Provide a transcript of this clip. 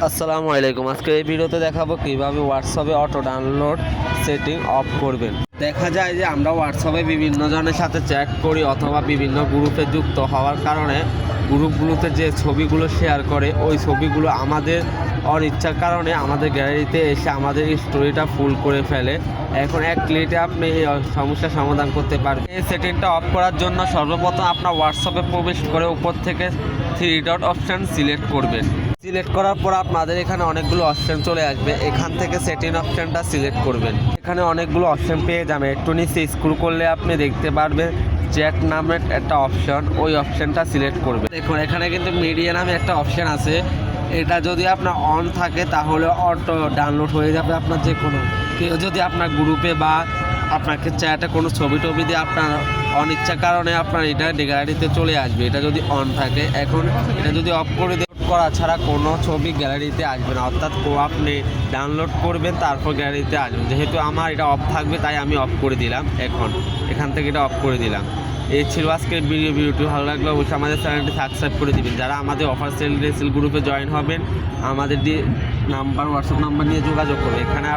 আসসালামু আলাইকুম। আজকে এই ভিডিওতে দেখাবো কিভাবে হোয়াটসঅ্যাপে অটো ডাউনলোড সেটিং অফ করবেন। দেখা যায় যে আমরা হোয়াটসঅ্যাপে বিভিন্ন জনের সাথে চ্যাট করি অথবা বিভিন্ন গ্রুপে যুক্ত হওয়ার কারণে গ্রুপগুলোতে যে ছবিগুলো শেয়ার করে ওই ছবিগুলো আমাদের অনিচ্ছার কারণে আমাদের গ্যালারিতে এসে আমাদের স্টোরিটা ফুল করে ফেলে। এখন এক ক্লিকে আপনি এই সমস্যার সমাধান করতে পারবেন। এই সেটিংটা অফ করার জন্য সর্বপ্রথম আপনার হোয়াটসঅ্যাপে প্রবেশ করে উপর থেকে 3 ডট অপশান সিলেক্ট করবেন। সিলেক্ট করার পর আপনাদের এখানে অনেকগুলো অপশান চলে আসবে। এখান থেকে সেটিং অপশানটা সিলেক্ট করবেন। এখানে অনেকগুলো অপশান পেয়ে যাবেন। একটু নিচে স্ক্রল করলে আপনি দেখতে পারবেন চ্যাট নামের একটা অপশন, ওই অপশানটা সিলেক্ট করবেন। দেখুন এখানে কিন্তু মিডিয়া নামে একটা অপশান আছে। এটা যদি আপনার অন থাকে তাহলে অটো ডাউনলোড হয়ে যাবে আপনার যে কোনো কেউ যদি আপনার গ্রুপে বা আপনাকে চ্যাটে কোনো ছবি টবি দিয়ে আপনার অনিচ্ছার কারণে আপনার এটা গ্যালারিতে চলে আসবে। এটা যদি অন থাকে, এখন এটা যদি অফ করে করা ছাড়া কোনো ছবি গ্যালারিতে আসবে না, অর্থাৎ আপনি ডাউনলোড করবেন তারপর গ্যালারিতে আসবে। যেহেতু আমার এটা অফ থাকবে তাই আমি অফ করে দিলাম। এখন এখান থেকে এটা অফ করে দিলাম। এই ছিল আজকের ভিডিওটি। ভালো লাগলে অবশ্যই আমাদের চ্যানেলটি সাবস্ক্রাইব করে দিবেন। যারা আমাদের অফার সেল গ্রুপে জয়েন হবেন আমাদের হোয়াটসঅ্যাপ নাম্বার নিয়ে যোগাযোগ করবে। এখানে